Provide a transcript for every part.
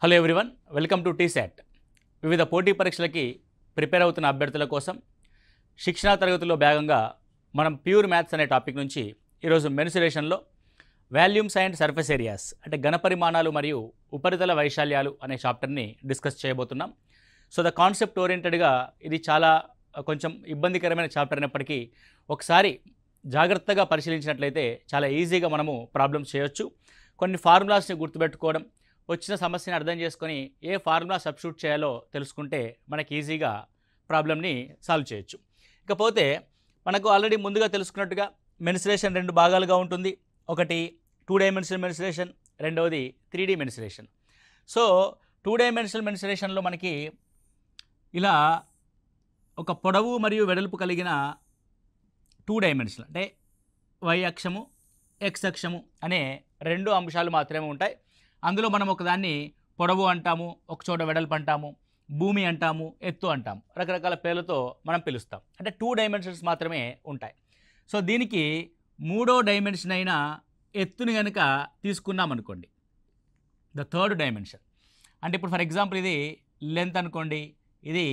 Hello everyone, welcome to T-SAT. వివిధ పోటీ పరీక్షలకి prepare అవుతున్న అభ్యర్థుల కోసం శిక్షణా తరగతిలో భాగంగా మనం ప్యూర్ మ్యాథ్స్ అనే టాపిక్ నుంచి ఈరోజు మెన్సురేషన్లో వాల్యూమ్స్ అండ్ సర్ఫేస్ ఏరియాస్ అంటే ఘనపరిమాణాలు మరియు ఉపరితల వైశాల్యాలు అనే చాప్టర్ని డిస్కస్ చేయబోతున్నాం. సో ద కాన్సెప్ట్ ఓరియంటెడ్గా ఇది చాలా కొంచెం ఇబ్బందికరమైన చాప్టర్ అయినప్పటికీ ఒకసారి జాగ్రత్తగా పరిశీలించినట్లయితే చాలా ఈజీగా మనము ప్రాబ్లమ్స్ చేయొచ్చు. కొన్ని ఫార్ములాస్ని గుర్తుపెట్టుకోవడం, వచ్చిన సమస్యని అర్థం చేసుకొని ఏ ఫార్ములా సబ్స్టిట్యూట్ చేయాలో తెలుసుకుంటే మనకి ఈజీగా ప్రాబ్లమ్ని సాల్వ్ చేయొచ్చు. ఇకపోతే మనకు ఆల్రెడీ ముందుగా తెలుసుకున్నట్టుగా మెన్సురేషన్ రెండు భాగాలుగా ఉంటుంది. ఒకటి 2 డైమెన్షనల్ మెన్సురేషన్, రెండవది 3D మెన్సురేషన్. సో 2 డైమెన్షనల్ మెన్సురేషన్లో మనకి ఇలా ఒక పొడవు మరియు వెడల్పు కలిగిన 2 డైమెన్షనల్ అంటే y అక్షము x అక్షము అనే రెండు అంశాలు మాత్రమే ఉంటాయి. అందులో మనం ఒకదాన్ని పొడవు అంటాము, ఒకచోట వెడల్పు అంటాము, భూమి అంటాము, ఎత్తు అంటాము, రకరకాల పేర్లతో మనం పిలుస్తాం. అంటే 2 డైమెన్షన్స్ మాత్రమే ఉంటాయి. సో దీనికి మూడో డైమెన్షన్ అయిన ఎత్తుని కనుక తీసుకున్నాం అనుకోండి, ద థర్డ్ డైమెన్షన్. అంటే ఇప్పుడు ఫర్ ఎగ్జాంపుల్ ఇది లెంత్ అనుకోండి, ఇది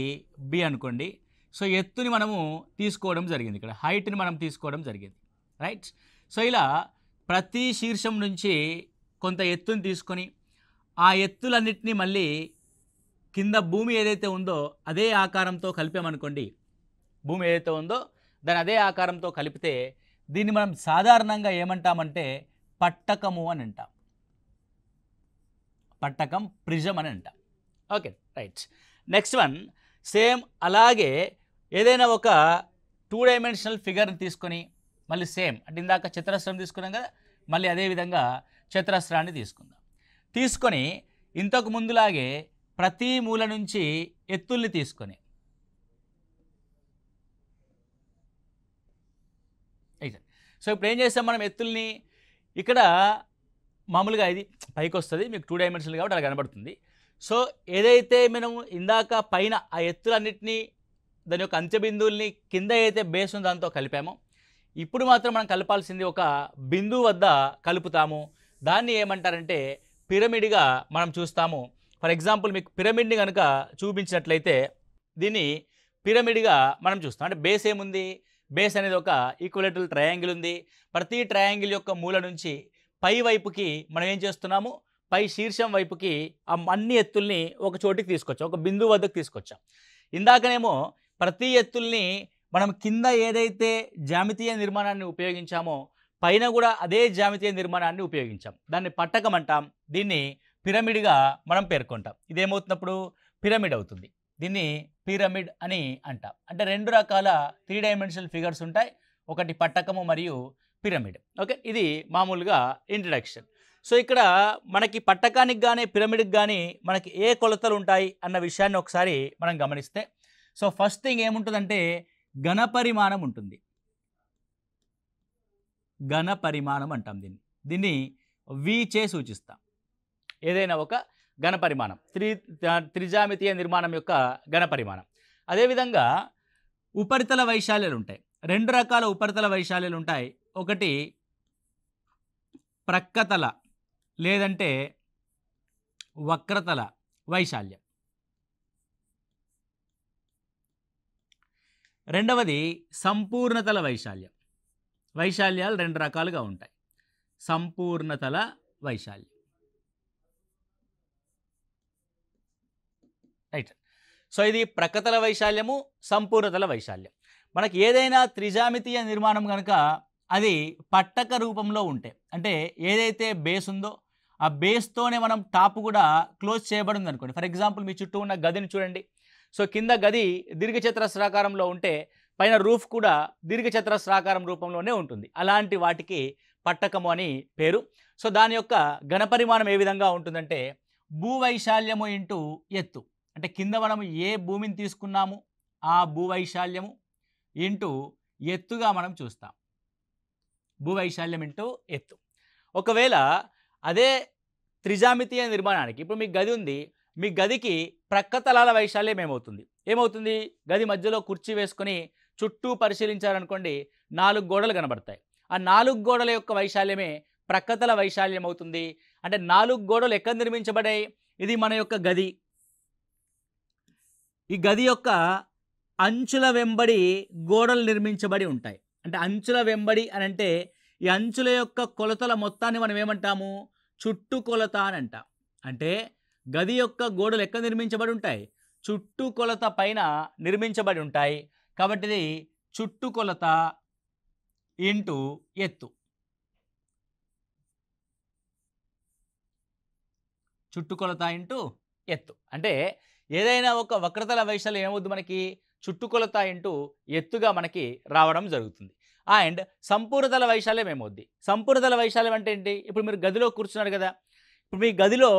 బి అనుకోండి. సో ఎత్తుని మనము తీసుకోవడం జరిగింది, ఇక్కడ హైట్ని మనం తీసుకోవడం జరిగింది, రైట్. సో ఇలా ప్రతి శీర్షం నుంచి కొంత ఎత్తుని తీసుకొని ఆ ఎత్తులన్నింటినీ మళ్ళీ కింద భూమి ఏదైతే ఉందో అదే ఆకారంతో కలిపామనుకోండి, భూమి ఏదైతే ఉందో దాని అదే ఆకారంతో కలిపితే దీన్ని మనం సాధారణంగా ఏమంటామంటే పట్టకము అని అంటాం. పట్టకం, ప్రిజం అని అంటాం. Okay, right. Next one same అలాగే ఏదైనా ఒక 2 డైమెన్షనల్ ఫిగర్ని తీసుకొని మళ్ళీ సేమ్ అంటే ఇందాక చతురస్రం తీసుకున్నాం కదా, మళ్ళీ అదేవిధంగా చతురస్రాన్ని తీసుకుందాం. తీసుకొని ఇంతకు ముందులాగే ప్రతి మూల నుంచి ఎత్తుల్ని తీసుకొని సో ఇప్పుడు ఏం చేస్తాం మనం ఎత్తుల్ని, ఇక్కడ మామూలుగా ఇది పైకి వస్తుంది, మీకు 2 డైమెన్షనల్ కాబట్టి అలా కనబడుతుంది. సో ఏదైతే మనం ఇందాక పైన ఆ ఎత్తులన్నింటినీ దాని యొక్క అంత్య బిందువుల్ని కింద ఏదైతే బేస్ ఉందో దాంతో కలిపామో, ఇప్పుడు మాత్రం మనం కలపాల్సింది ఒక బిందువు వద్ద కలుపుతాము. దాన్ని ఏమంటారంటే పిరమిడ్గా మనం చూస్తాము. ఫర్ ఎగ్జాంపుల్ మీకు పిరమిడ్ని కనుక చూపించినట్లయితే దీన్ని పిరమిడ్గా మనం చూస్తాం. అంటే బేస్ ఏముంది, బేస్ అనేది ఒక ఈక్వలేటరల్ ట్రయాంగిల్ ఉంది. ప్రతి ట్రయాంగిల్ యొక్క మూల నుంచి పై వైపుకి మనం ఏం చేస్తున్నాము, పై శీర్షం వైపుకి ఆ అన్ని ఎత్తుల్ని ఒక చోటికి తీసుకొచ్చాం, ఒక బిందువు వద్దకు తీసుకొచ్చాం. ఇందాకనేమో ప్రతి ఎత్తుల్ని మనం కింద ఏదైతే జ్యామితీయ నిర్మాణాన్ని ఉపయోగించామో పైన కూడా అదే జ్యామితీయ నిర్మాణాన్ని ఉపయోగించాం. దాన్ని పట్టకం అంటాం, దీన్ని పిరమిడ్గా మనం పేర్కొంటాం. ఇదేమవుతున్నప్పుడు పిరమిడ్ అవుతుంది, దీన్ని పిరమిడ్ అని అంటాం. అంటే రెండు రకాల 3 డైమెన్షనల్ ఫిగర్స్ ఉంటాయి, ఒకటి పట్టకము మరియు పిరమిడ్. ఓకే, ఇది మామూలుగా ఇంట్రడక్షన్. సో ఇక్కడ మనకి పట్టకానికి కానీ పిరమిడ్కి కానీ మనకి ఏ కొలతలు ఉంటాయి అన్న విషయాన్ని ఒకసారి మనం గమనిస్తే, సో ఫస్ట్ థింగ్ ఏముంటుందంటే ఘనపరిమాణం ఉంటుంది. ఘనపరిమాణం అంటాం దీన్ని వి చే సూచిస్తాం. ఏదైనా ఒక ఘనపరిమాణం త్రిజామితీయ నిర్మాణం యొక్క ఘనపరిమాణం. అదేవిధంగా ఉపరితల వైశాల్యాలు ఉంటాయి, రెండు రకాల ఉపరితల వైశాల్యాలు ఉంటాయి. ఒకటి ప్రక్కతల లేదంటే వక్రతల వైశాల్యం, రెండవది సంపూర్ణతల వైశాల్యం. వైశాల్యాలు రెండు రకాలుగా ఉంటాయి, సంపూర్ణతల వైశాల్యం, రైట్. సో ఇది ప్రక్కతల వైశాల్యము, సంపూర్ణతల వైశాల్యం. మనకి ఏదైనా త్రిజామితీయ నిర్మాణం కనుక అది పట్టక రూపంలో ఉంటే, అంటే ఏదైతే బేస్ ఉందో ఆ బేస్తోనే మనం టాప్ కూడా క్లోజ్ చేయబడింది అనుకోండి. ఫర్ ఎగ్జాంపుల్ మీ చుట్టూ ఉన్న గదిని చూడండి. సో కింద గది దీర్ఘచతురస్రాకారంలో ఉంటే పైన రూఫ్ కూడా దీర్ఘచతురస్రాకారం రూపంలోనే ఉంటుంది. అలాంటి వాటికి పట్టకము అని పేరు. సో దాని యొక్క ఘనపరిమాణం ఏ విధంగా ఉంటుందంటే భూవైశాల్యము ఇంటూ ఎత్తు. అంటే కింద మనం ఏ భూమిని తీసుకున్నాము ఆ భూవైశాల్యము ఇంటూ ఎత్తుగా మనం చూస్తాం. భూవైశాల్యం ఇంటూ ఎత్తు. ఒకవేళ అదే త్రిజామితీయ నిర్మాణానికి ఇప్పుడు మీకు గది ఉంది, మీ గదికి ప్రక్కతలాల వైశాల్యం ఏమవుతుంది, గది మధ్యలో కుర్చీ వేసుకొని చుట్టూ పరిశీలించారనుకోండి 4 గోడలు కనబడతాయి. ఆ 4 గోడల యొక్క వైశాల్యమే ప్రక్కతల వైశాల్యం అవుతుంది. అంటే 4 గోడలు ఎక్కడ నిర్మించబడాయి, ఇది మన యొక్క గది. ఈ గది యొక్క అంచుల వెంబడి గోడలు నిర్మించబడి ఉంటాయి. అంటే అంచుల వెంబడి అని అంటే ఈ అంచుల యొక్క కొలతల మొత్తాన్ని మనం ఏమంటాము? చుట్టుకొలత అని అంటాం. అంటే గది యొక్క గోడలు ఎక్కడ నిర్మించబడి ఉంటాయి? చుట్టుకొలత పైన నిర్మించబడి ఉంటాయి. కాబట్టి ఇది చుట్టుకొలత ఇంటూ ఎత్తు. చుట్టుకొలత ఇంటూ ఎత్తు అంటే ఏదైనా ఒక వక్రతల వైశాల్యం ఏమవుద్ది మనకి? చుట్టుకొలత ఇంటూ ఎత్తుగా మనకి రావడం జరుగుతుంది. అండ్ సంపూర్ణతల వైశాల్యం ఏమవుద్ది? సంపూర్ణతల వైశాల్యం అంటే ఏంటి? ఇప్పుడు మీరు గదిలో కూర్చున్నారు కదా, ఇప్పుడు మీ గదిలో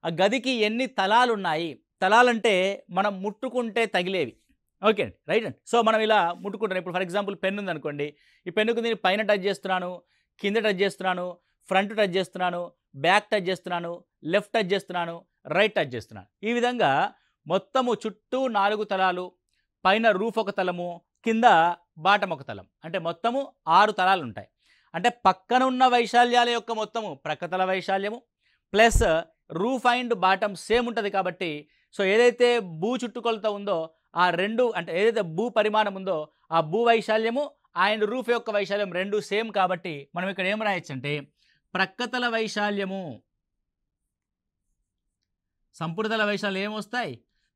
ఆ గదికి ఎన్ని తలాలు ఉన్నాయి? తలాలంటే మనం ముట్టుకుంటే తగిలేవి. ఓకే అండి, రైట్ అండి. సో మనం ఇలా ముట్టుకుంటాను. ఇప్పుడు ఫర్ ఎగ్జాంపుల్ పెన్ ఉందనుకోండి, ఈ పెన్నుకు నేను పైన టచ్ చేస్తున్నాను, కింద టచ్ చేస్తున్నాను, ఫ్రంట్ టచ్ చేస్తున్నాను, బ్యాక్ టచ్ చేస్తున్నాను, లెఫ్ట్ టచ్ చేస్తున్నాను, రైట్ టచ్ చేస్తున్నాను. ఈ విధంగా మొత్తము చుట్టూ 4 తలాలు, పైన రూఫ్ ఒక తలము, కింద బాటం ఒక తలం, అంటే మొత్తము 6 తలాలు ఉంటాయి. అంటే పక్కన ఉన్న వైశాల్యాల యొక్క మొత్తము ప్రక్కతల వైశాల్యము plus roof and bottom same ఉంటుంది. కాబట్టి సో ఏదైతే భూ చుట్టుకొలత ఉందో ఆ రెండు, అంటే ఏదైతే భూ పరిమాణం ఉందో ఆ భూ వైశాల్యము అండ్ రూఫ్ యొక్క వైశాల్యం రెండు సేమ్. కాబట్టి మనం ఇక్కడ ఏం రాయొచ్చు అంటే ప్రక్కతల వైశాల్యము, సంపూర్ణతల వైశాల్యం ఏమొస్తాయి?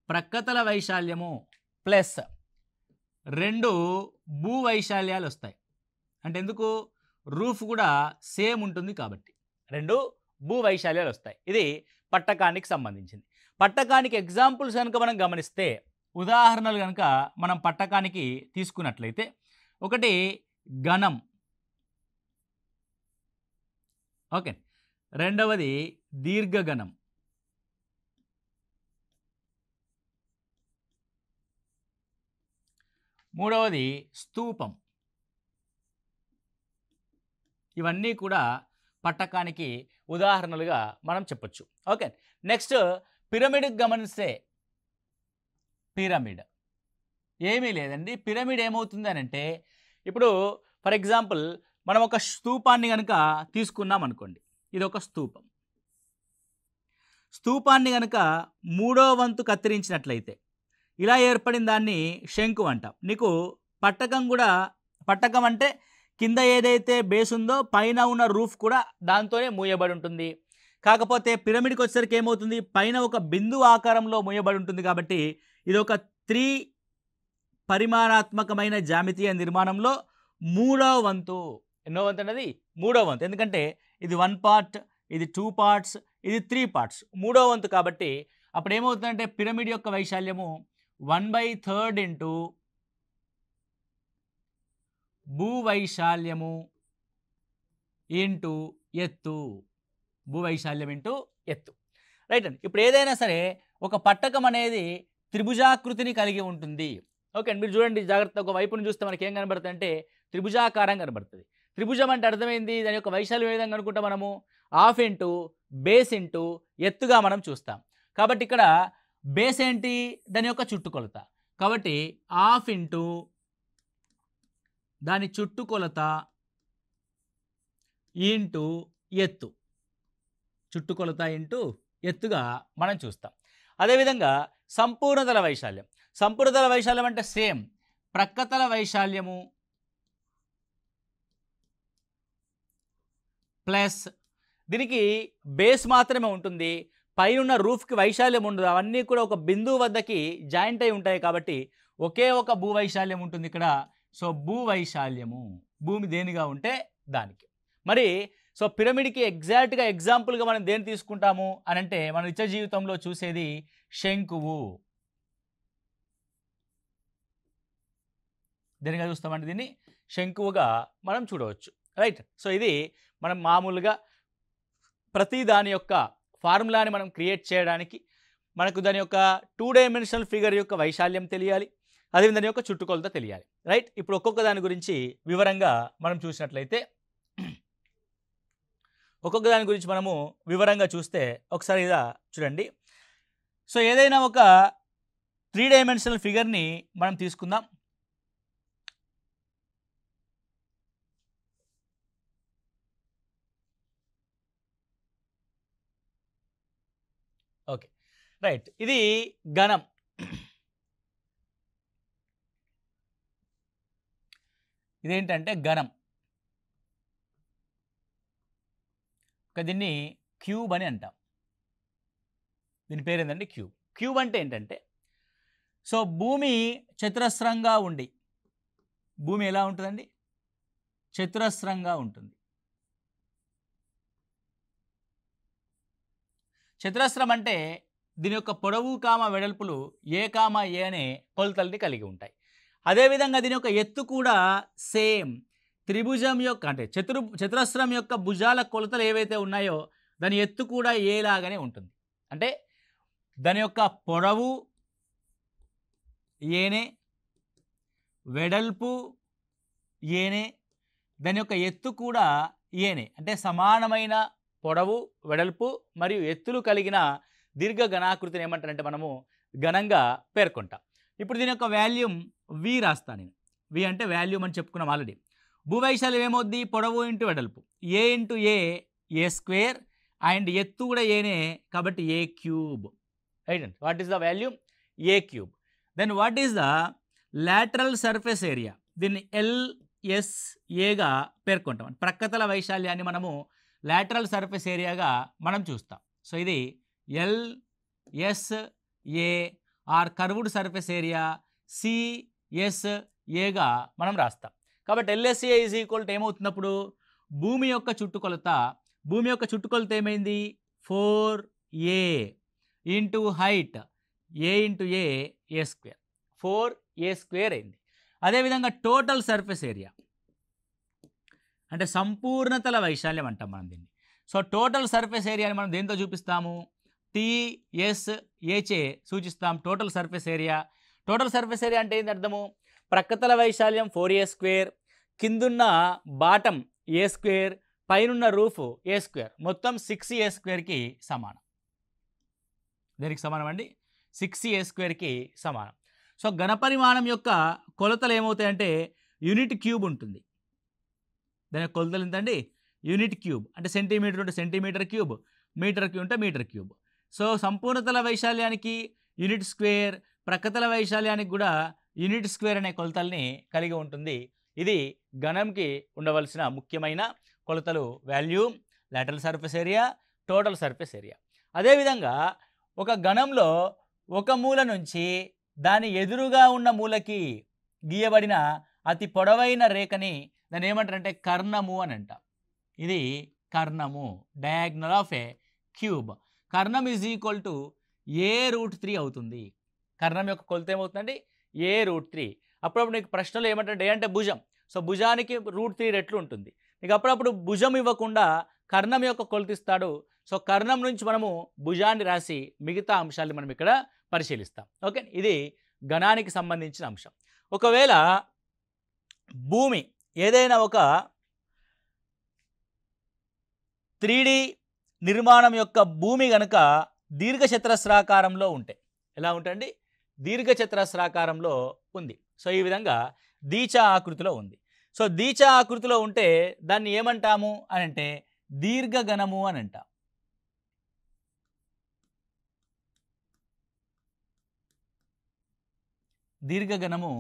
ప్రక్కతల వైశాల్యము ప్లస్ 2 భూ వైశాల్యాలు వస్తాయి. అంటే ఎందుకు? రూఫ్ కూడా సేమ్ ఉంటుంది కాబట్టి 2 భూ వైశాల్యాలు వస్తాయి. ఇది పట్టకానికి సంబంధించింది. పట్టకానికి ఎగ్జాంపుల్స్ కనుక మనం గమనిస్తే, ఉదాహరణలు కనుక మనం పట్టకానికి తీసుకున్నట్లయితే, ఒకటి ఘనం, ఓకే, రెండవది దీర్ఘఘనం, మూడవది స్తూపం. ఇవన్నీ కూడా పట్టకానికి ఉదాహరణలుగా మనం చెప్పొచ్చు. ఓకే, నెక్స్ట్ పిరమిడ్ గమనిస్తే, పిరమిడ్ ఏమీ లేదండి. పిరమిడ్ ఏమవుతుంది అని అంటే, ఇప్పుడు ఫర్ ఎగ్జాంపుల్ మనం ఒక స్తూపాన్ని కనుక తీసుకున్నాం అనుకోండి, ఇది ఒక స్తూపం. స్తూపాన్ని కనుక 3వ వంతు కత్తిరించినట్లయితే ఇలా ఏర్పడిన దాన్ని శంకు అంటాం. నీకు పట్టకం కూడా, పట్టకం అంటే కింద ఏదైతే బేస్ ఉందో పైన ఉన్న రూఫ్ కూడా దాంతోనే మూయబడి ఉంటుంది. కాకపోతే పిరమిడ్కి వచ్చేసరికి ఏమవుతుంది? పైన ఒక బిందు ఆకారంలో మూయబడి ఉంటుంది. కాబట్టి ఇది ఒక 3 పరిమాణాత్మకమైన జామితీయ నిర్మాణంలో 3వ వంతు. ఎన్నో వంతు అన్నది? 3వ వంతు. ఎందుకంటే ఇది 1 పార్ట్, ఇది 2 పార్ట్స్, ఇది 3 పార్ట్స్, 3వ వంతు. కాబట్టి అప్పుడు ఏమవుతుందంటే పిరమిడ్ యొక్క వైశాల్యము 1/3 ఇంటూ భూ వైశాల్యము ఇంటూ ఎత్తు. భూ వైశాల్యం ఇంటూ ఎత్తు, రైట్ అండి. ఇప్పుడు ఏదైనా సరే ఒక పట్టకం అనేది త్రిభుజాకృతిని కలిగి ఉంటుంది. ఓకే అండి, మీరు చూడండి జాగ్రత్త. ఒక వైపును చూస్తే మనకి ఏం కనబడుతుంది అంటే త్రిభుజాకారం కనబడుతుంది. త్రిభుజం అంటే అర్థమైంది, దాని యొక్క వైశాల్యం ఏ విధంగా అనుకుంటాం మనము? హాఫ్ ఇంటూ బేస్ ఇంటూ ఎత్తుగా మనం చూస్తాం. కాబట్టి ఇక్కడ బేస్ ఏంటి? దాని యొక్క చుట్టుకొలత. కాబట్టి హాఫ్ ఇంటూ దాని చుట్టుకొలత ఇంటూ ఎత్తు, చుట్టుకొలత ఇంటూ ఎత్తుగా మనం చూస్తాం. అదేవిధంగా సంపూర్ణతల వైశాల్యం. సంపూర్ణతల వైశాల్యం అంటే సేమ్ ప్రక్కతల వైశాల్యము ప్లస్ దీనికి బేస్ మాత్రమే ఉంటుంది, పైన రూఫ్కి వైశాల్యం ఉండదు. అవన్నీ కూడా ఒక బిందువు వద్దకి జాయింట్ అయి ఉంటాయి. కాబట్టి ఒకే ఒక భూ వైశాల్యం ఉంటుంది ఇక్కడ. సో భూ వైశాల్యము, భూమి దేనిగా ఉంటే దానికి. మరి సో పిరమిడ్కి ఎగ్జాక్ట్గా ఎగ్జాంపుల్గా మనం దేన్ని తీసుకుంటాము అని అంటే, మన నిత్య జీవితంలో చూసేది శంకువు. దేనిగా చూస్తామంటే దీన్ని శంకువుగా మనం చూడవచ్చు, రైట్. సో ఇది మనం మామూలుగా ప్రతి దాని యొక్క ఫార్ములాని మనం క్రియేట్ చేయడానికి మనకు దాని యొక్క 2 డైమెన్షనల్ ఫిగర్ యొక్క వైశాల్యం తెలియాలి, అదే దాని యొక్క చుట్టుకొలత తెలియాలి, రైట్. ఇప్పుడు ఒక్కొక్క దాని గురించి వివరంగా మనం చూసినట్లయితే, ఒక్కొక్క దాని గురించి మనము వివరంగా చూస్తే ఒకసారి ఇలా చూడండి. సో ఏదైనా ఒక 3 డైమెన్షనల్ ఫిగర్ని మనం తీసుకుందాం. Okay, right. ఇది ఘనం. ఇదేంటంటే ఘనం. దీన్ని క్యూబ్ అని అంటాం. దీని పేరు ఏంటంటే క్యూబ్. క్యూబ్ అంటే ఏంటంటే, సో భూమి చతురస్రంగా ఉండి, భూమి ఎలా ఉంటుందండి? చతురస్రంగా ఉంటుంది. చతురస్రం అంటే దీని యొక్క పొడవు కామ వెడల్పులు ఏ కామ ఏ అనే కొలతల్ని కలిగి ఉంటాయి. అదేవిధంగా దీని యొక్క ఎత్తు కూడా సేమ్ త్రిభుజం యొక్క అంటే చతురస్రం యొక్క భుజాల కొలతలు ఏవైతే ఉన్నాయో దాని ఎత్తు కూడా ఏలాగానే ఉంటుంది. అంటే దాని యొక్క పొడవు ఏనే, వెడల్పు ఏనే, దాని యొక్క ఎత్తు కూడా ఏనే. అంటే సమానమైన పొడవు, వెడల్పు మరియు ఎత్తులు కలిగిన దీర్ఘ ఘనాకృతిని ఏమంటారంటే మనము ఘనంగా పేర్కొంటాం. ఇప్పుడు దీని యొక్క వాల్యూమ్ వి రాస్తాను నేను. వి అంటే వాల్యూమ్ అని చెప్పుకున్నాం ఆల్రెడీ. భూవైశాల్యం ఏమవుద్ది? పొడవు ఇంటూ వెడల్పు, A into A square, and ఎత్తు కూడా ఏనే కాబట్టి ఏ క్యూబ్. రైట్ అండి. What is the volume? A cube. Then what is the lateral surface area? దీన్ని ఎల్ఎస్ఏగా పేర్కొంటాం. ప్రక్కతల వైశాల్యాన్ని మనము లాటరల్ సర్ఫేస్ ఏరియాగా మనం చూస్తాం. సో ఇది LSA or curved surface area సిఎస్ఏగా మనం రాస్తాం. కాబట్టి ఎల్ఎస్ఏ ఈజ్ ఈక్వల్ టు ఏమవుతున్నప్పుడు భూమి యొక్క చుట్టుకొలత, భూమి యొక్క చుట్టుకొలత ఏమైంది? 4a into height a into A square, 4a square అయింది. అదేవిధంగా టోటల్ సర్ఫేస్ ఏరియా అంటే సంపూర్ణతల వైశాల్యం అంటాం మనం దీన్ని. సో టోటల్ సర్ఫేస్ ఏరియాని మనం దేంతో చూపిస్తాము? టీఎస్ఏచే సూచిస్తాం total surface area. Total surface area అంటే ఏంటి అర్థము? ప్రక్కతల వైశాల్యం 4a స్క్వేర్, కిందున్న బాటం ఏ స్క్వేర్, పైనున్న రూఫ్ ఏ స్క్వేర్, మొత్తం 6a స్క్వేర్కి సమానం. దేనికి సమానం అండి? 6a స్క్వేర్కి సమానం. సో ఘనపరిమాణం యొక్క కొలతలు ఏమవుతాయంటే యూనిట్ క్యూబ్ ఉంటుంది. దాని యొక్క కొలతలు ఎంతండి? Unit cube. అంటే సెంటీమీటర్ ఉంటే సెంటీమీటర్ క్యూబ్, మీటర్ క్యూబ్ ఉంటే మీటర్ క్యూబ్. సో సంపూర్ణతల వైశాల్యానికి యూనిట్ స్క్వేర్, ప్రక్కతల వైశాల్యానికి కూడా యూనిట్ స్క్వేర్ అనే కొలతల్ని కలిగి ఉంటుంది. ఇది ఘనంకి ఉండవలసిన ముఖ్యమైన కొలతలు: volume, lateral surface area, total surface area. అదేవిధంగా ఒక ఘనంలో ఒక మూల నుంచి దాని ఎదురుగా ఉన్న మూలకి గీయబడిన అతి పొడవైన రేఖని దాన్ని ఏమంటారంటే కర్ణము అని అంట. ఇది కర్ణము, డయాగ్నల్ ఆఫ్ ఏ క్యూబ్. కర్ణం ఈజ్ ఈక్వల్ టు a√3 అవుతుంది. కర్ణం యొక్క కొలత ఏమవుతుందండి? a√3. అప్పుడప్పుడు నీకు ప్రశ్నలు ఏమంటారు? డే అంటే భుజం. సో భుజానికి √3 రెట్లు ఉంటుంది. నీకు అప్పుడప్పుడు భుజం ఇవ్వకుండా కర్ణం యొక్క కొలత ఇస్తాడు. సో కర్ణం నుంచి మనము భుజాన్ని రాసి మిగతా అంశాలను మనం ఇక్కడ పరిశీలిస్తాం. ఓకే, ఇది ఘనానికి సంబంధించిన అంశం. ఒకవేళ భూమి ఏదైనా ఒక 3D నిర్మాణం యొక్క భూమి కనుక దీర్ఘచతురస్రాకారంలో ఉంటే ఎలా ఉంటుంది? దీర్ఘచతురస్రాకారంలో ఉంది. సో ఈ విధంగా దీచా ఆకృతిలో ఉంది. సో దీచా ఆకృతిలో ఉంటే దాన్ని ఏమంటాము అని అంటే దీర్ఘఘనము అని అంటాం. దీర్ఘఘనము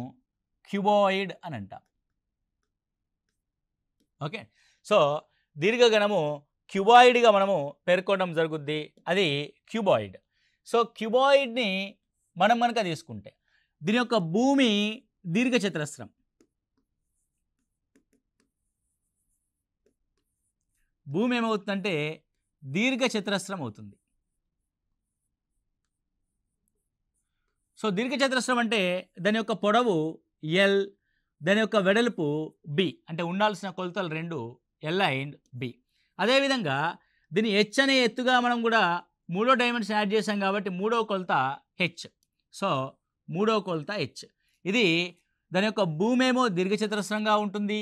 క్యూబాయిడ్ అని అంటాం. ఓకే, సో దీర్ఘఘనము క్యూబాయిడ్గా మనము పేర్కొనడం జరుగుద్ది. అది క్యూబాయిడ్. సో క్యూబాయిడ్ని మనం కనుక తీసుకుంటే దీని యొక్క భూమి దీర్ఘచతురస్రం, భూమి ఏమవుతుందంటే దీర్ఘచతురస్రం అవుతుంది. సో దీర్ఘచతురస్రం అంటే దాని యొక్క పొడవు ఎల్, దాని యొక్క వెడల్పు బి. అంటే ఉండాల్సిన కొలతలు రెండు ఎల్ అండ్ బి. అదేవిధంగా దీని హెచ్ అనే ఎత్తుగా మనం కూడా మూడో డైమెన్షన్ యాడ్ చేసాం కాబట్టి మూడో కొలత హెచ్. సో మూడో కొలత హెచ్. ఇది దాని యొక్క భూమి ఏమో దీర్ఘచతురస్రంగా ఉంటుంది,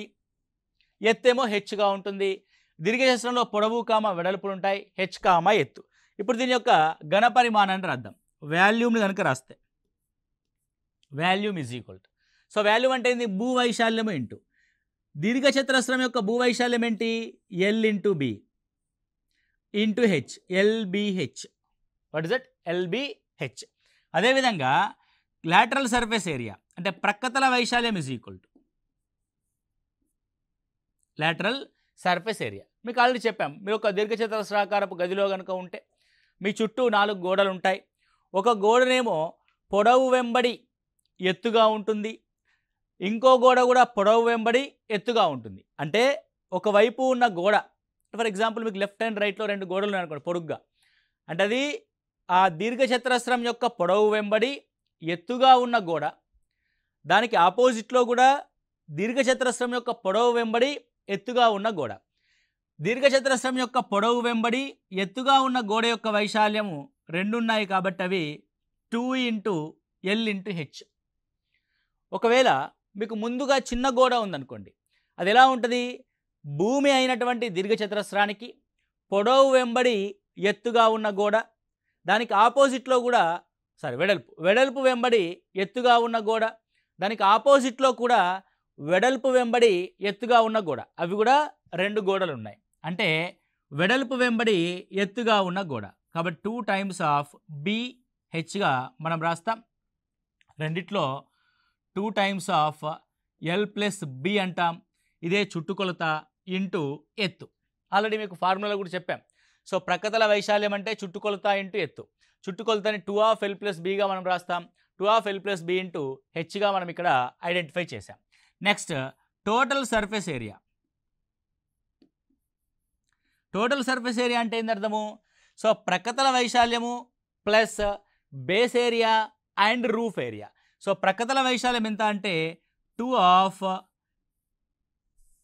ఎత్తేమో హెచ్గా ఉంటుంది. దీర్ఘచతురస్రంలో పొడవు కామ వెడల్పులు ఉంటాయి, హెచ్ కామ ఎత్తు. ఇప్పుడు దీని యొక్క ఘన పరిమాణాన్ని రాద్దాం. వాల్యూమ్ని కనుక రాస్తే volume is equal to, so volume అంటే ఏంది? భూవైశాల్యము ఇంటూ దీర్ఘచతురస్రం యొక్క భూవైశాల్యం ఏంటి? L into B into H, LBH. What is that? LBH. అదేవిధంగా లాటరల్ సర్ఫేస్ ఏరియా అంటే ప్రక్కతల వైశాల్యం is equal to lateral surface area. మీకు ఆల్రెడీ చెప్పాం, మీరు ఒక దీర్ఘచతురస్రాకారపు గదిలో కనుక ఉంటే మీ చుట్టూ 4 గోడలు ఉంటాయి. ఒక గోడనేమో పొడవు వెంబడి ఎత్తుగా ఉంటుంది, ఇంకో గోడ కూడా పొడవు వెంబడి ఎత్తుగా ఉంటుంది. అంటే ఒకవైపు ఉన్న గోడ, ఫర్ ఎగ్జాంపుల్ మీకు లెఫ్ట్ అండ్ రైట్లో 2 గోడలు ఉన్నాయనుకోండి పొడుగ్గా, అంటే అది ఆ దీర్ఘచతురస్రం యొక్క పొడవు వెంబడి ఎత్తుగా ఉన్న గోడ, దానికి ఆపోజిట్లో కూడా దీర్ఘచతురస్రం యొక్క పొడవు వెంబడి ఎత్తుగా ఉన్న గోడ. దీర్ఘచతురస్రం యొక్క పొడవు వెంబడి ఎత్తుగా ఉన్న గోడ యొక్క వైశాల్యము 2 ఉన్నాయి కాబట్టి అవి 2 × L/H. ఒకవేళ మీకు ముందుగా చిన్న గోడ ఉందనుకోండి, అది ఎలా ఉంటుంది? భూమి అయినటువంటి దీర్ఘచతురస్రానికి పొడవు వెంబడి ఎత్తుగా ఉన్న గోడ, దానికి ఆపోజిట్లో కూడా వెడల్పు వెంబడి ఎత్తుగా ఉన్న గోడ, దానికి ఆపోజిట్లో కూడా వెడల్పు వెంబడి ఎత్తుగా ఉన్న గోడ, అవి కూడా 2 గోడలు ఉన్నాయి. అంటే వెడల్పు వెంబడి ఎత్తుగా ఉన్న గోడ, కాబట్టి 2 టైమ్స్ ఆఫ్ BHగా మనం రాస్తాం. రెండిట్లో 2 టైమ్స్ ఆఫ్ L+B అంటాం. ఇదే చుట్టుకొలత ఇంటూ ఎత్తు. ఆల్రెడీ మీకు ఫార్ములా కూడా చెప్పాం. సో ప్రక్కతల వైశాల్యం అంటే చుట్టుకొలత ఇంటూ ఎత్తు. చుట్టుకొలతని 2/L+Bగా మనం రాస్తాం. 2/L+B ఇంటూ Hగా మనం ఇక్కడ ఐడెంటిఫై చేసాం. Next total surface area. Total surface area అంటే ఏంది అర్థము? సో ప్రక్కతల వైశాల్యము plus base area and roof area. So ప్రక్కతల వైశాల్యం ఎంత అంటే 2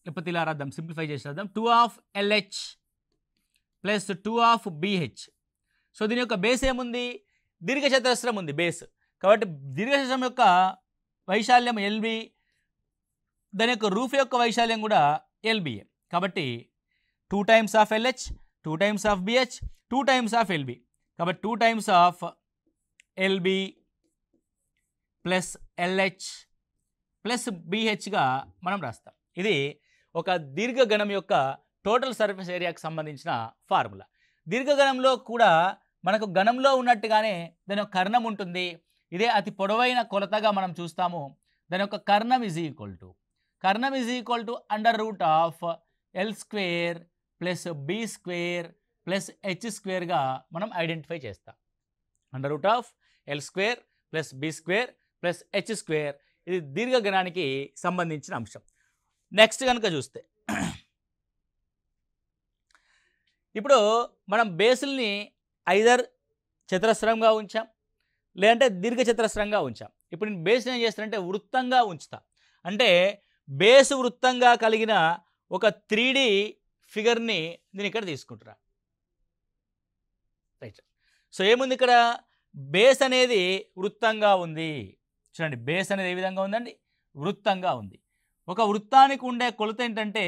లేకపోతే ఇలా రాద్దాం, సింప్లిఫై చేసి రాద్దాం, 2/LH ప్లస్ 2/BH. సో దీని యొక్క బేస్ ఏముంది? దీర్ఘచతురస్రం ఉంది బేస్, కాబట్టి దీర్ఘచతురస్రం యొక్క వైశాల్యం LB, దాని యొక్క రూఫ్ యొక్క వైశాల్యం కూడా LBA. కాబట్టి 2 times of LH, 2 times of BH, 2 times of LB. కాబట్టి 2 times of LB plus LH plus BHగా మనం రాస్తాం. ఇది ఒక దీర్ఘగణం యొక్క టోటల్ సర్ఫేస్ ఏరియాకి సంబంధించిన ఫార్ములా. దీర్ఘగణంలో కూడా మనకు గణంలో ఉన్నట్టుగానే దాని యొక్క కర్ణం ఉంటుంది. ఇదే అతి పొడవైన కొలతగా మనం చూస్తాము. దాని యొక్క కర్ణం is equal to √L² plus B² plus H² మనం ఐడెంటిఫై చేస్తాం. √L² plus B² plus H². ఇది దీర్ఘగణానికి సంబంధించిన అంశం. నెక్స్ట్ కనుక చూస్తే ఇప్పుడు మనం బేసుల్ని ఐదర్ చతురస్రంగా ఉంచాం, లేదంటే దీర్ఘచతురస్రంగా ఉంచాం. ఇప్పుడు నేను బేస్ని ఏం చేస్తానంటే వృత్తంగా ఉంచుతా. అంటే బేసు వృత్తంగా కలిగిన ఒక 3D ఫిగర్ని నేను ఇక్కడ తీసుకుంటున్నా. రైట్. సో ఏముంది ఇక్కడ? బేస్ అనేది వృత్తంగా ఉంది. చూడండి, బేస్ అనేది ఏ విధంగా ఉందండి? వృత్తంగా ఉంది. ఒక వృత్తానికి ఉండే కొలత ఏంటంటే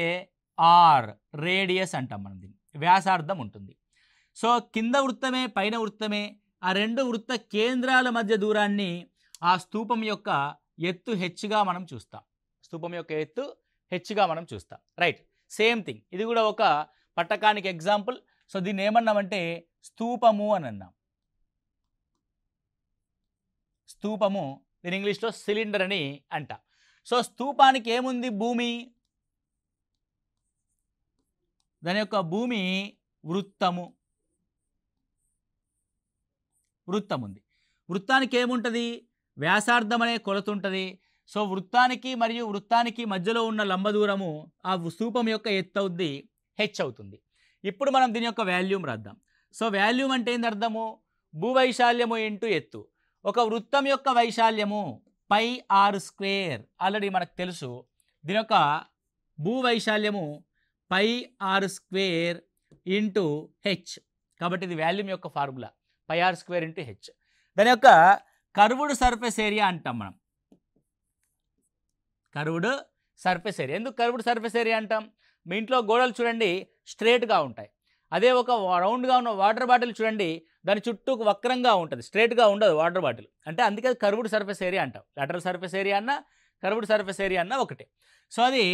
R, రేడియస్ అంటాం మనం దీన్ని, వ్యాసార్థం ఉంటుంది. సో కింద వృత్తమే పైన వృత్తమే, ఆ 2 వృత్త కేంద్రాల మధ్య దూరాన్ని ఆ స్తూపం యొక్క ఎత్తు Hగా మనం చూస్తాం. స్తూపం యొక్క ఎత్తు Hగా మనం చూస్తాం. రైట్. సేమ్ థింగ్ ఇది కూడా ఒక పట్టకానికి ఎగ్జాంపుల్. సో దీన్ని ఏమన్నామంటే స్తూపము అని అన్నాం. స్తూపము, దీని ఇంగ్లీష్లో సిలిండర్ అని అంటాం. సో స్తూపానికి ఏముంది? భూమి. దాని యొక్క భూమి వృత్తము. వృత్తం ఉంది. వృత్తానికి ఏముంటుంది? వ్యాసార్థం అనే కొలత ఉంటుంది. సో వృత్తానికి మరియు వృత్తానికి మధ్యలో ఉన్న లంబ దూరము ఆ స్తూపం యొక్క ఎత్తు అవుద్ది, H అవుతుంది. ఇప్పుడు మనం దీని యొక్క వాల్యూమ్ రాద్దాం. సో వాల్యూమ్ అంటే ఏంది అర్థము? భూవైశాల్యము ఇంటూ ఎత్తు. ఒక వృత్తం యొక్క వైశాల్యము πr². ఆల్రెడీ మనకు తెలుసు. దీని యొక్క భూవైశాల్యము πr² ఇంటూ H. కాబట్టి ఇది వాల్యూమ్ యొక్క ఫార్ములా, πr² ఇంటూ H. దాని యొక్క కర్వ్డ్ సర్ఫేస్ ఏరియా అంటాం మనం. Curved surface area. ఎందుకు కర్వ్డ్ సర్ఫేస్ ఏరియా అంటాం? మీ ఇంట్లో గోడలు చూడండి స్ట్రేట్గా ఉంటాయి. అదే ఒక రౌండ్గా ఉన్న వాటర్ బాటిల్ చూడండి, దాని చుట్టూ వక్రంగా ఉంటుంది, స్ట్రేట్గా ఉండదు వాటర్ బాటిల్. అంటే అందుకే కర్వ్డ్ సర్ఫేస్ ఏరియా అంటాం. లాటరల్ సర్ఫేస్ ఏరియా అన్న కర్వ్డ్ సర్ఫేస్ ఏరియా అన్న ఒకటే. సో అది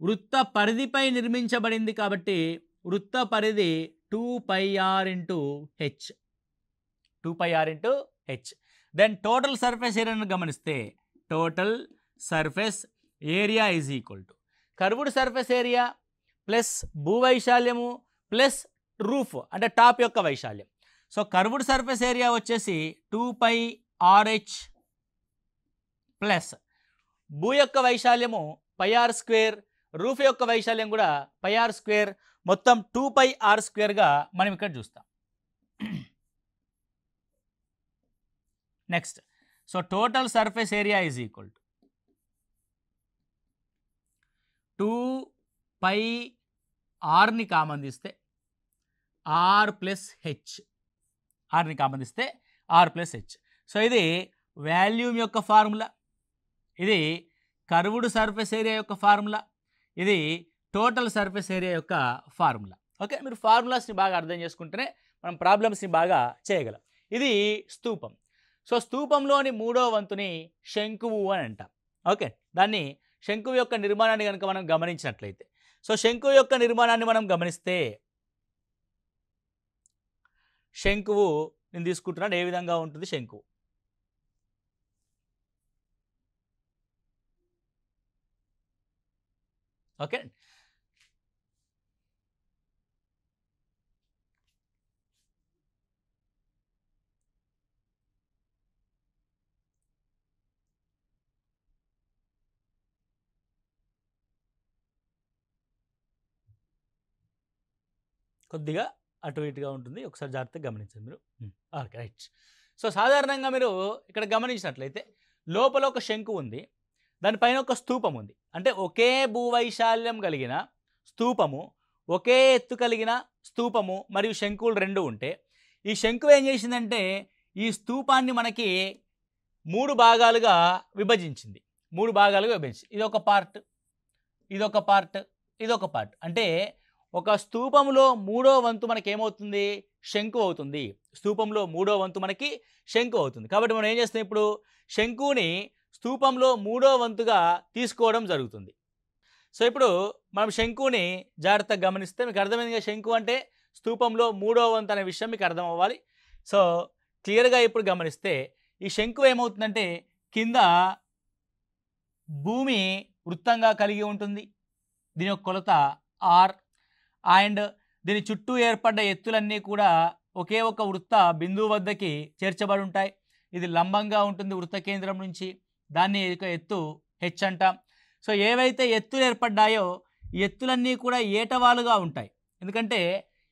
వృత్త పరిధిపై నిర్మించబడింది కాబట్టి వృత్త పరిధి 2πr into H. 2πr into H. Then total surface ఏరియాను గమనిస్తే total surface area is equal to curved surface area plus భూవైశాల్యము ప్లస్ రూఫ్ అంటే టాప్ యొక్క వైశాల్యం. సో కర్వ్డ్ సర్ఫేస్ ఏరియా వచ్చేసి 2πrh ప్లస్ భూ యొక్క వైశాల్యము πr², రూఫ్ యొక్క వైశాల్యం కూడా πr², మొత్తం 2πr²గా మనం ఇక్కడ చూస్తాం. Next, so total surface area is equal to 2πrని కామన్ తీస్తే r ప్లస్ హెచ్, ఆర్ని కామన్ తీస్తే r ప్లస్ హెచ్. సో ఇది వాల్యూమ్ యొక్క ఫార్ములా, ఇది కర్వ్డ్ సర్ఫేస్ ఏరియా యొక్క ఫార్ములా, ఇది టోటల్ సర్ఫేస్ ఏరియా యొక్క ఫార్ములా. ఓకే, మీరు ఫార్ములాస్ని బాగా అర్థం చేసుకుంటేనే మనం ప్రాబ్లమ్స్ని బాగా చేయగలం. ఇది స్తూపం. సో స్తూపంలోని మూడో వంతుని శంకువు అని అంటాం. ఓకే, దాన్ని శంకువు యొక్క నిర్మాణాన్ని కనుక మనం గమనించినట్లయితే, సో శంకువు యొక్క నిర్మాణాన్ని మనం గమనిస్తే శంకువు నేను తీసుకుంటున్నాను ఏ విధంగా ఉంటుంది శంకువు. ఓకే, కొద్దిగా అటు ఇటుగా ఉంటుంది, ఒకసారి జాగ్రత్తగా గమనించండి మీరు. Okay, right. సో సాధారణంగా మీరు ఇక్కడ గమనించినట్లయితే లోపల ఒక శంకు ఉంది, దానిపైన ఒక స్తూపం ఉంది. అంటే ఒకే భూవైశాల్యం కలిగిన స్తూపము, ఒకే ఎత్తు కలిగిన స్తూపము మరియు శంకువులు రెండు ఉంటే, ఈ శంకు ఏం చేసిందంటే ఈ స్తూపాన్ని మనకి మూడు భాగాలుగా విభజించింది. ఇదొక పార్ట్, ఇదొక పార్ట్, ఇదొక పార్ట్. అంటే ఒక స్తూపంలో మూడో వంతు మనకి ఏమవుతుంది, శంకు అవుతుంది. స్తూపంలో మూడో వంతు మనకి శంకు అవుతుంది. కాబట్టి మనం ఏం చేస్తాం, ఇప్పుడు శంకుని స్తూపంలో మూడో వంతుగా తీసుకోవడం జరుగుతుంది. సో ఇప్పుడు మనం శంకుని జాగ్రత్తగా గమనిస్తే మీకు అర్థమైందిగా, శంకు అంటే స్తూపంలో మూడో వంతు అనే విషయం మీకు అర్థం అవ్వాలి. సో క్లియర్గా ఇప్పుడు గమనిస్తే ఈ శంకు ఏమవుతుందంటే కింద భూమి వృత్తంగా కలిగి ఉంటుంది, దీని యొక్క కొలత r, అండ్ దీని చుట్టూ ఏర్పడ్డ ఎత్తులన్నీ కూడా ఒకే ఒక వృత్త బిందువు వద్దకి చేర్చబడి ఉంటాయి. ఇది లంబంగా ఉంటుంది వృత్త కేంద్రం నుంచి, దాన్ని ఎత్తు హెచ్ అంటాం. సో ఏవైతే ఎత్తులు ఏర్పడ్డాయో ఈ ఎత్తులన్నీ కూడా ఏటవాలుగా ఉంటాయి, ఎందుకంటే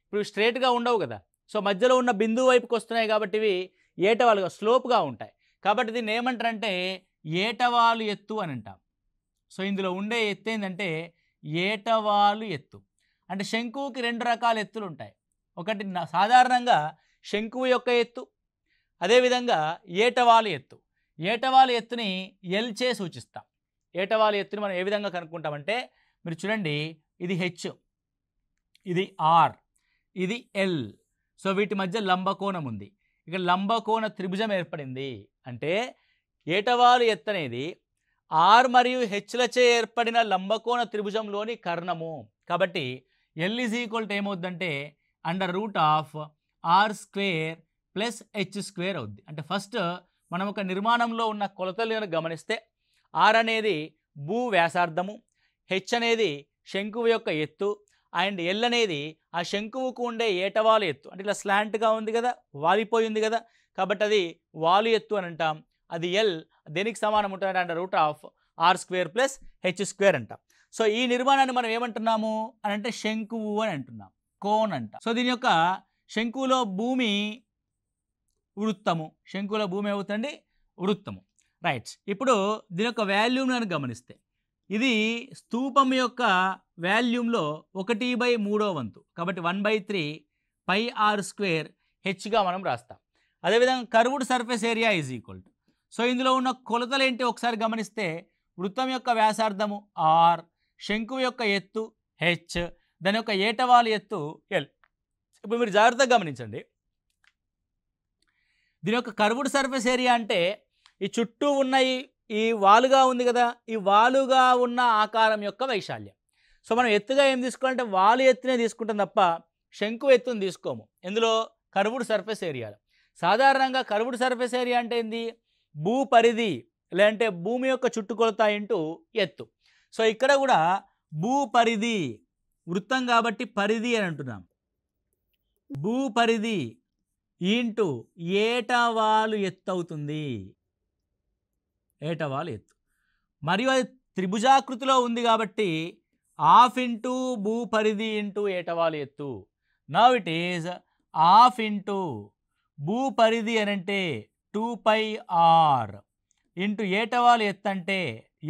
ఇప్పుడు స్ట్రేట్గా ఉండవు కదా. సో మధ్యలో ఉన్న బిందువు వైపుకి వస్తున్నాయి కాబట్టి ఇవి ఏటవాలుగా స్లోప్గా ఉంటాయి. కాబట్టి దీన్ని ఏమంటారంటే ఏటవాలు ఎత్తు అని అంటాం. సో ఇందులో ఉండే ఎత్తు ఏంటంటే ఏటవాలు ఎత్తు. అంటే శంకువుకి రెండు రకాల ఎత్తులు ఉంటాయి. ఒకటి సాధారణంగా శంకువు యొక్క ఎత్తు, అదేవిధంగా ఏటవాలు ఎత్తు. ఏటవాలు ఎత్తుని ఎల్ చే సూచిస్తాం. ఏటవాలు ఎత్తుని మనం ఏ విధంగా కనుక్కుంటామంటే మీరు చూడండి, ఇది హెచ్, ఇది ఆర్, ఇది ఎల్. సో వీటి మధ్య లంబకోణం ఉంది, ఇక్కడ లంబకోణ త్రిభుజం ఏర్పడింది. అంటే ఏటవాలు ఎత్తు అనేది ఆర్ మరియు హెచ్లచే ఏర్పడిన లంబకోణ త్రిభుజంలోని కర్ణము. కాబట్టి ఎల్ ఈజ్ ఈక్వల్ టు ఏమవుద్దంటే √r² ప్లస్ h² అవుద్ది. అంటే ఫస్ట్ మనం ఒక నిర్మాణంలో ఉన్న కొలతలను గమనిస్తే ఆర్ అనేది భూ వ్యాసార్థము, హెచ్ అనేది శంకువు యొక్క ఎత్తు, అండ్ ఎల్ అనేది ఆ శంకువుకు ఉండే ఏటవాలు ఎత్తు. అంటే ఇలా స్లాంట్గా ఉంది కదా, వాలిపోయింది కదా, కాబట్టి అది వాలు ఎత్తు అని అంటాం. అది ఎల్ దేనికి సమానం ఉంటుంది అంటే √r² ప్లస్ h² అంటాం. సో ఈ నిర్మాణాన్ని మనం ఏమంటున్నాము అని అంటే శంకువు అని అంటున్నాం, కోన్ అంటాం. సో దీని యొక్క శంకువులో భూమి వృత్తము, శంకువులో భూమి అవుతుంది వృత్తము, రైట్. ఇప్పుడు దీని యొక్క వాల్యూమ్ నేను గమనిస్తే ఇది స్తూపం యొక్క వాల్యూమ్లో 1/3 వంతు, కాబట్టి 1/3 πr² హెచ్గా మనం రాస్తాం. అదేవిధంగా curved surface area is equal to, so ఇందులో ఉన్న కొలతలు ఏంటి ఒకసారి గమనిస్తే వృత్తం యొక్క వ్యాసార్థము ఆర్, శంకువు యొక్క ఎత్తు హెచ్, దాని యొక్క ఏటవాలు ఎత్తు ఎల్. ఇప్పుడు మీరు జాగ్రత్తగా గమనించండి, దీని యొక్క కర్వ్డ్ సర్ఫేస్ ఏరియా అంటే ఈ చుట్టూ ఉన్న ఈ వాలుగా ఉంది కదా, ఈ వాలుగా ఉన్న ఆకారం యొక్క వైశాల్యం. సో మనం ఎత్తుగా ఏం తీసుకోవాలంటే వాలు ఎత్తునే తీసుకుంటాం తప్ప శంకు ఎత్తుని తీసుకోము. ఇందులో కర్వ్డ్ సర్ఫేస్ ఏరియాలో సాధారణంగా కర్వ్డ్ సర్ఫేస్ ఏరియా అంటే ఏంది? భూ పరిధి లేదంటే భూమి యొక్క చుట్టుకొలత ఇంటూ ఎత్తు. సో ఇక్కడ కూడా భూ పరిధి, వృత్తం కాబట్టి పరిధి అని అంటున్నాం. భూ పరిధి ఇంటూ ఏటవాలు ఎత్తు అవుతుంది. ఏటవాలు ఎత్తు. మరియు అది త్రిభుజాకృతిలో ఉంది కాబట్టి హాఫ్ ఇంటూ భూ పరిధి ఇంటూ ఏటవాలు ఎత్తు. Now it is half into భూ పరిధి అని అంటే 2πr ఇంటూ ఏటవాలు ఎత్తు అంటే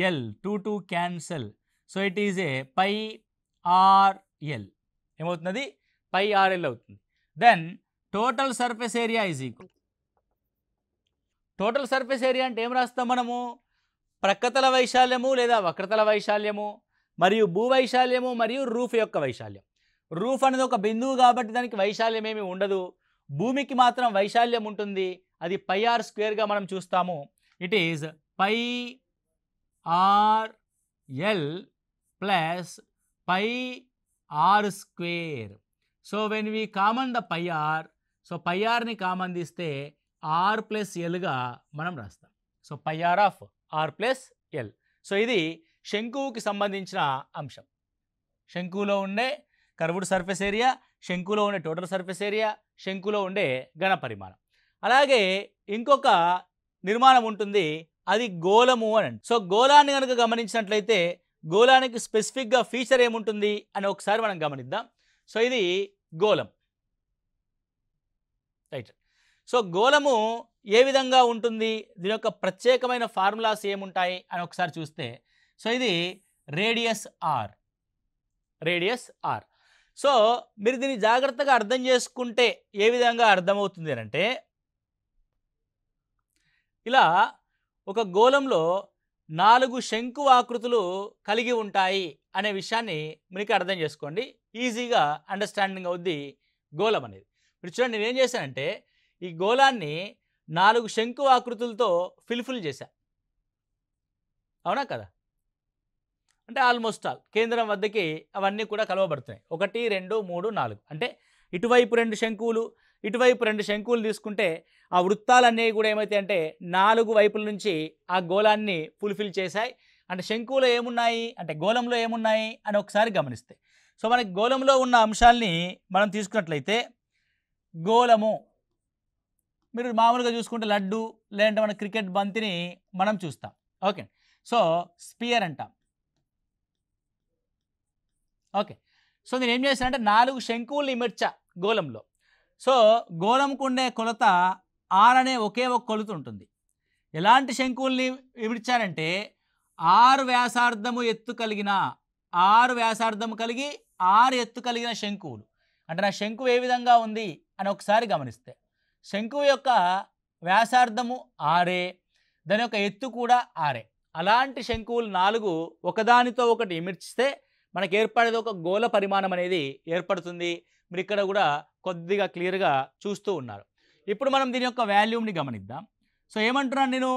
L, 2 cancel. So it is a πrl. ఏమవుతుంది? πrl అవుతుంది. Then total surface area is equal. Total surface area అంటే ఏం రాస్తాం మనము? ప్రక్కతల వైశాల్యము లేదా వక్రతల వైశాల్యము మరియు భూవైశాల్యము మరియు రూఫ్ యొక్క వైశాల్యం. రూఫ్ అనేది ఒక బిందువు కాబట్టి దానికి వైశాల్యం ఏమి ఉండదు. భూమికి మాత్రం వైశాల్యం ఉంటుంది. అది πr² మనం చూస్తాము. It is πrl plus πr². So when we common the πr, so πrని కామన్ తీస్తే r ప్లస్ ఎల్గా మనం రాస్తాం. So πr of r plus L. So ఇది శంకువుకి సంబంధించిన అంశం. శంకువులో ఉండే కర్వ్డ్ సర్ఫేస్ ఏరియా, శంకువులో ఉండే టోటల్ సర్ఫేస్ ఏరియా, శంకులో ఉండే ఘన పరిమాణం. అలాగే ఇంకొక నిర్మాణం ఉంటుంది, అది గోళము అని. సో గోళాన్ని కనుక గమనించినట్లయితే గోళానికి స్పెసిఫిక్గా ఫీచర్ ఏముంటుంది అని ఒకసారి మనం గమనిద్దాం. సో ఇది గోళం, రైట్. సో గోళము ఏ విధంగా ఉంటుంది, దీని యొక్క ప్రత్యేకమైన ఫార్ములాస్ ఏముంటాయి అని ఒకసారి చూస్తే, సో ఇది రేడియస్ ఆర్. సో మీరు దీన్ని జాగ్రత్తగా అర్థం చేసుకుంటే ఏ విధంగా అర్థమవుతుంది అంటే, ఇలా ఒక గోళంలో 4 శంకు ఆకృతులు కలిగి ఉంటాయి అనే విషయాన్ని మీకు అర్థం చేసుకోండి. ఈజీగా అండర్స్టాండింగ్ అవుద్ది గోళం అనేది. ఇప్పుడు చూడండి, నేను ఏం చేశానంటే ఈ గోళాన్ని 4 శంకు ఆకృతులతో ఫిల్ చేశా. అవునా కదా? అంటే ఆల్మోస్ట్ ఆల్ కేంద్రం వద్దకి అవన్నీ కూడా కలవబడుతున్నాయి. 1 2 3 4 అంటే ఇటువైపు 2 శంకువులు, ఇటువైపు 2 శంకువులు తీసుకుంటే ఆ వృత్తాలన్నీ కూడా ఏమైతే అంటే 4 వైపుల నుంచి ఆ గోళాన్ని ఫుల్ఫిల్ చేశాయి. అంటే శంకువులో ఏమున్నాయి అంటే గోళంలో ఏమున్నాయి అని ఒకసారి గమనిస్తే, సో మనకి గోళంలో ఉన్న అంశాలని మనం తీసుకున్నట్లయితే, గోళము మీరు మామూలుగా చూసుకుంటే లడ్డు లేదంటే మన క్రికెట్ బంతిని మనం చూస్తాం. ఓకే, సో స్పియర్ అంటాం. ఓకే, సో నేను ఏం చేశానంటే 4 శంకువుల్ని ఇమర్చా గోళంలో. సో గోళంకు ఉండే కొలత ఆర్ అనే ఒకే ఒక కొలత ఉంటుంది. ఎలాంటి శంకువుల్ని ఇమర్చానంటే 6 వ్యాసార్థము ఎత్తు కలిగిన 6 వ్యాసార్థము కలిగి 6 ఎత్తు కలిగిన శంకువులు. అంటే నా శంకువు ఏ విధంగా ఉంది అని ఒకసారి గమనిస్తే, శంకువు యొక్క వ్యాసార్థము 6, దాని యొక్క ఎత్తు కూడా 6. అలాంటి శంకువులు 4 ఒకదానితో ఒకటి ఇమిర్చిస్తే మనకు ఏర్పడేది ఒక గోళ పరిమాణం అనేది ఏర్పడుతుంది. మీరు ఇక్కడ కూడా కొద్దిగా క్లియర్గా చూస్తూ ఉన్నారు. ఇప్పుడు మనం దీని యొక్క వాల్యూమ్ని గమనిద్దాం. సో ఏమంటున్నాను నేను,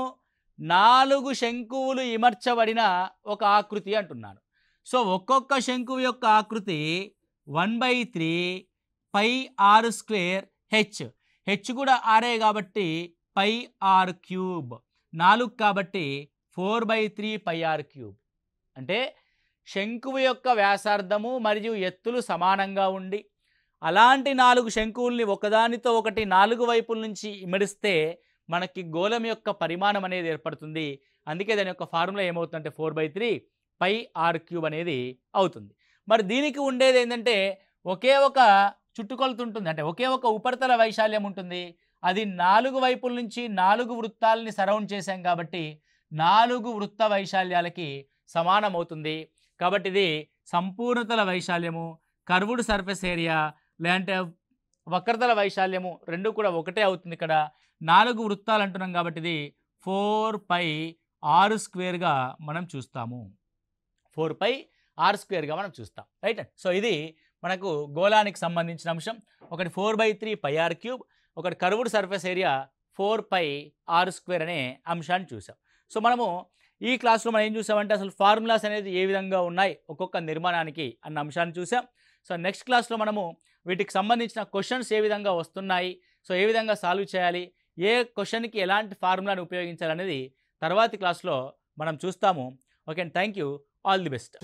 4 శంకువులు ఇమర్చబడిన ఒక ఆకృతి అంటున్నాను. సో ఒక్కొక్క శంకువు యొక్క ఆకృతి 1/3 πr² హెచ్ కూడా ఆరే కాబట్టి πr³ 4 కాబట్టి 4/3 πr³. అంటే శంకువు యొక్క వ్యాసార్థము మరియు ఎత్తులు సమానంగా ఉండి అలాంటి 4 శంకువుల్ని ఒకదానితో ఒకటి 4 వైపుల నుంచి ఇమడిస్తే మనకి గోళం యొక్క పరిమాణం అనేది ఏర్పడుతుంది. అందుకే దాని యొక్క ఫార్ములా ఏమవుతుందంటే 4/3 πr³ అనేది అవుతుంది. మరి దీనికి ఉండేది ఏంటంటే ఒకే ఒక చుట్టుకొలత ఉంటుంది, అంటే ఒకే ఒక ఉపరితల వైశాల్యం ఉంటుంది. అది 4 వైపుల నుంచి 4 వృత్తాలని సరౌండ్ చేశాం కాబట్టి 4 వృత్త వైశాల్యాలకి సమానం అవుతుంది. కాబట్టి ఇది సంపూర్ణతల వైశాల్యము, కర్వ్డ్ సర్ఫేస్ ఏరియా లేదంటే వక్రతల వైశాల్యము రెండు కూడా ఒకటే అవుతుంది. ఇక్కడ 4 వృత్తాలు అంటున్నాం కాబట్టి ఇది 4πr²గా మనం చూస్తాము. 4πr²గా మనం చూస్తాం, రైట్. సో ఇది మనకు గోళానికి సంబంధించిన అంశం. ఒకటి 4/3 πr³, ఒకటి కర్వ్డ్ సర్ఫేస్ ఏరియా 4πr² అనే అంశాన్ని చూసాం. సో మనము ఈ క్లాస్లో మనం ఏం చూసామంటే అసలు ఫార్ములాస్ అనేది ఏ విధంగా ఉన్నాయి ఒక్కొక్క నిర్మాణానికి అన్న అంశాన్ని చూసాం. సో నెక్స్ట్ క్లాస్లో మనము వీటికి సంబంధించిన క్వశ్చన్స్ ఏ విధంగా వస్తున్నాయి, సో ఏ విధంగా సాల్వ్ చేయాలి, ఏ క్వశ్చన్కి ఎలాంటి ఫార్ములాని ఉపయోగించాలనేది తర్వాతి క్లాస్లో మనం చూస్తాము. Okay, thank you, all the best.